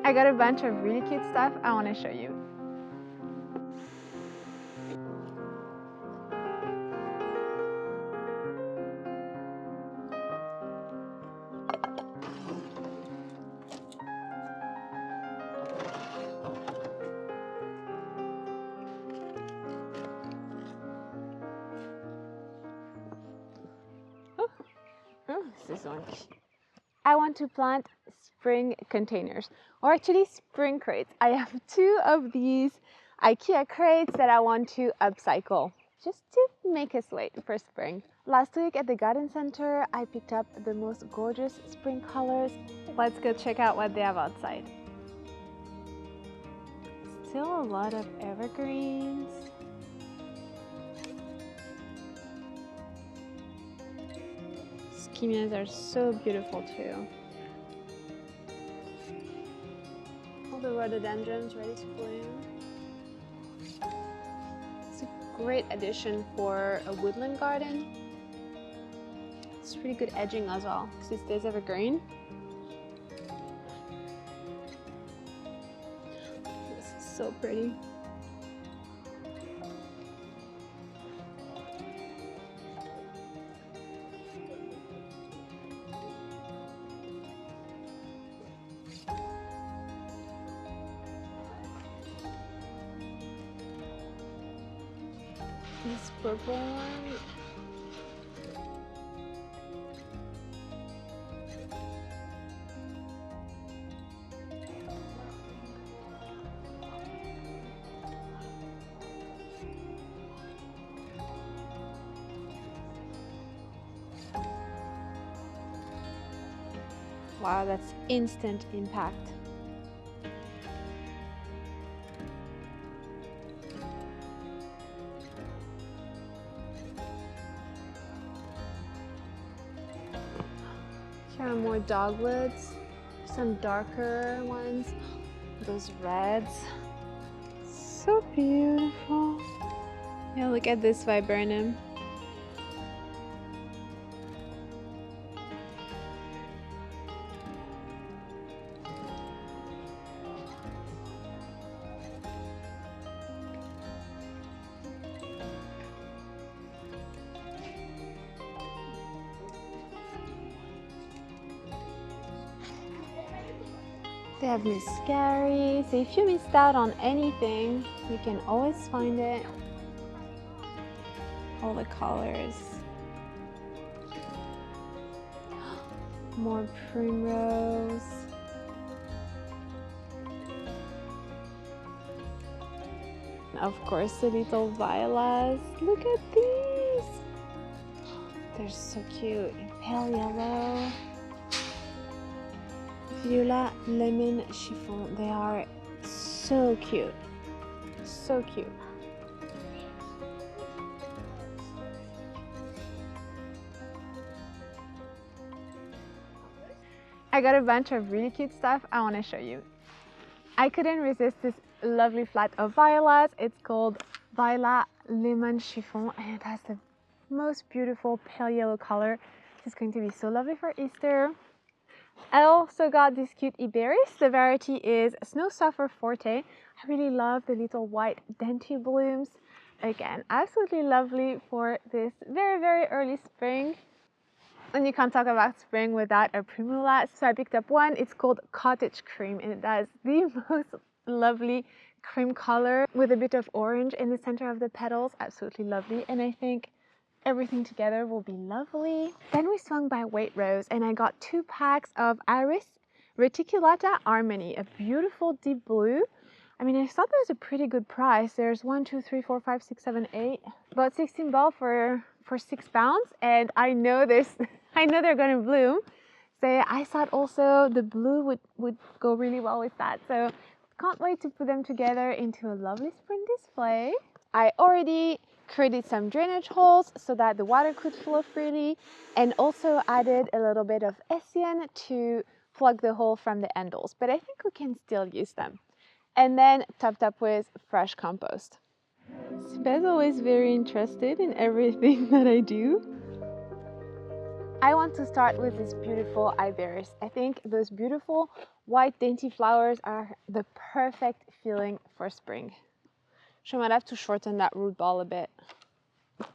I got a bunch of really cute stuff I want to show you. Oh, this is one. I want to plant spring containers, or actually spring crates. I have 2 of these IKEA crates that I want to upcycle, just to make us wait for spring. Last week at the garden center, I picked up the most gorgeous spring colors. Let's go check out what they have outside. Still a lot of evergreens. Skimias are so beautiful too. All the rhododendrons ready to bloom. It's a great addition for a woodland garden. It's pretty good edging as well because it stays evergreen. This is so pretty. This purple one. Wow, that's instant impact. Here are more dogwoods, some darker ones, those reds. So beautiful. Yeah, look at this viburnum. They have muscari, so if you missed out on anything, you can always find it. All the colors. More primrose. Of course, the little violas. Look at these. They're so cute. Pale yellow. Viola, lemon, chiffon. They are so cute. So cute. I got a bunch of really cute stuff I want to show you. I couldn't resist this lovely flat of violas. It's called Viola Lemon Chiffon and it has the most beautiful pale yellow color. It's going to be so lovely for Easter. I also got this cute Iberis. The variety is Snowsurfer Forte. I really love the little white dainty blooms. Again, absolutely lovely for this very, very early spring. And you can't talk about spring without a primula. So I picked up one. It's called Cottage Cream and it has the most lovely cream color with a bit of orange in the center of the petals. Absolutely lovely. And I think everything together will be lovely. Then we swung by Waitrose and I got 2 packs of Iberis Reticulata Harmony, a beautiful deep blue. I mean, I thought that was a pretty good price. There's 1, 2, 3, 4, 5, 6, 7, 8. About 16 balls for £6, and I know this. I know they're going to bloom. So I thought also the blue would go really well with that. So can't wait to put them together into a lovely spring display. I already created some drainage holes so that the water could flow freely, and also added a little bit of Essien to plug the hole from the handles. But I think we can still use them. And then topped up with fresh compost. Sipa's always very interested in everything that I do. I want to start with this beautiful Iberis. I think those beautiful white dainty flowers are the perfect feeling for spring. So I might have to shorten that root ball a bit. All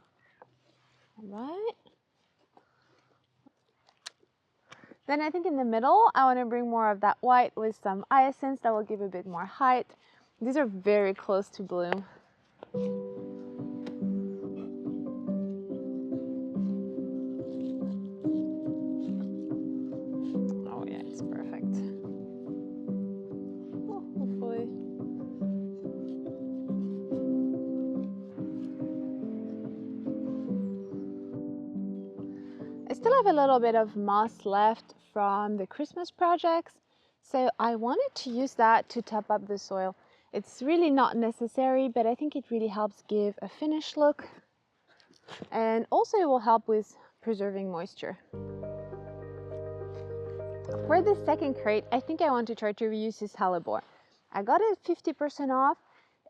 right. Then I think in the middle, I want to bring more of that white with some hyacinths that will give a bit more height. These are very close to bloom. Oh yeah, it's perfect. Oh, hopefully. I still have a little bit of moss left from the Christmas projects, so I wanted to use that to top up the soil. It's really not necessary, but I think it really helps give a finished look, and also it will help with preserving moisture. For the second crate, I think I want to try to reuse this Hellebore. I got it 50% off.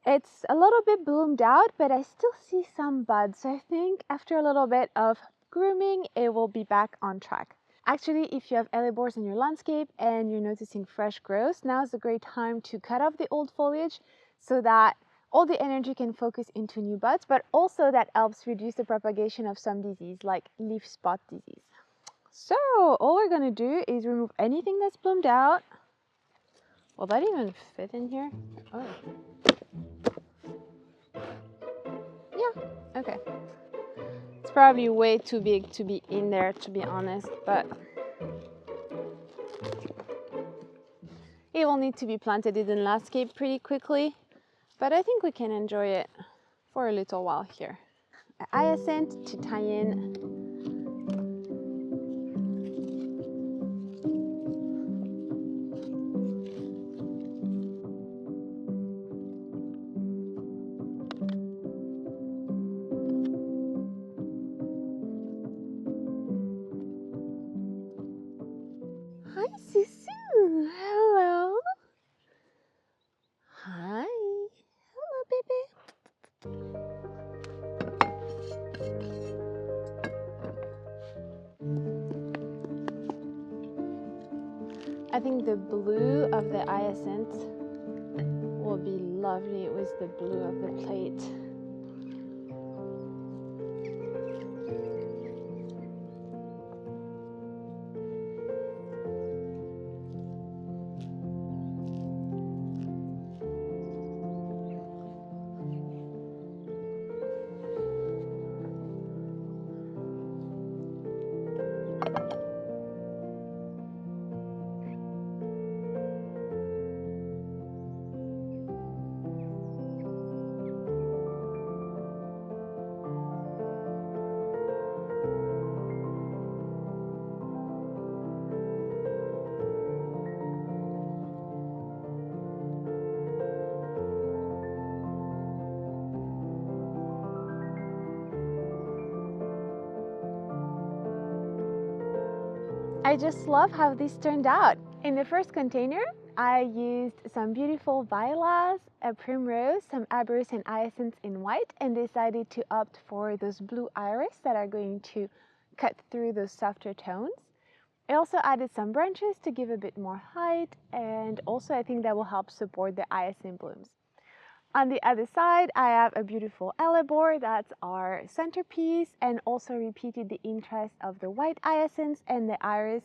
It's a little bit bloomed out, but I still see some buds, so I think after a little bit of grooming, it will be back on track. Actually, if you have hellebores in your landscape and you're noticing fresh growth, now is a great time to cut off the old foliage so that all the energy can focus into new buds, but also that helps reduce the propagation of some disease like leaf spot disease. So all we're going to do is remove anything that's bloomed out. Will that even fit in here? Oh. Yeah, okay. It's probably way too big to be in there, to be honest, but it will need to be planted in the landscape pretty quickly, but I think we can enjoy it for a little while here. A hyacinth to tie in. Hi, Susu. Hello. Hi. Hello, baby. I think the blue of the hyacinth will be lovely with the blue of the plate. I just love how this turned out. In the first container, I used some beautiful violas, a primrose, some Iberis and hyacinths in white, and decided to opt for those blue iris that are going to cut through those softer tones. I also added some branches to give a bit more height, and also I think that will help support the hyacinth blooms. On the other side, I have a beautiful hellebore that's our centerpiece, and also repeated the interest of the white hyacinths and the iris,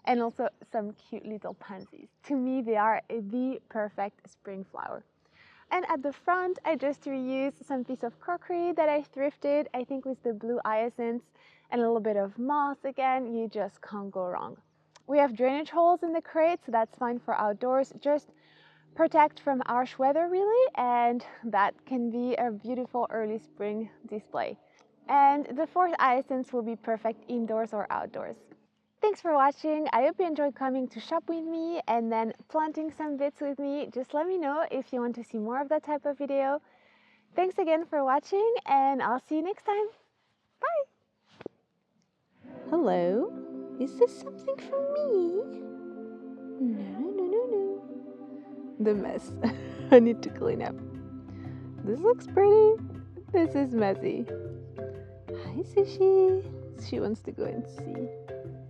and also some cute little pansies. To me, they are the perfect spring flower. And at the front, I just reused some piece of crockery that I thrifted, I think with the blue hyacinths, and a little bit of moss again. You just can't go wrong. We have drainage holes in the crate, so that's fine for outdoors. Just protect from harsh weather really, and that can be a beautiful early spring display. And the fourth hyacinths will be perfect indoors or outdoors. Thanks for watching. I hope you enjoyed coming to shop with me and then planting some bits with me. Just let me know if you want to see more of that type of video. Thanks again for watching, and I'll see you next time. Bye! Hello? Is this something for me? No. The mess. I need to clean up. This looks pretty. This is messy. Hi, Sushi. She wants to go and see.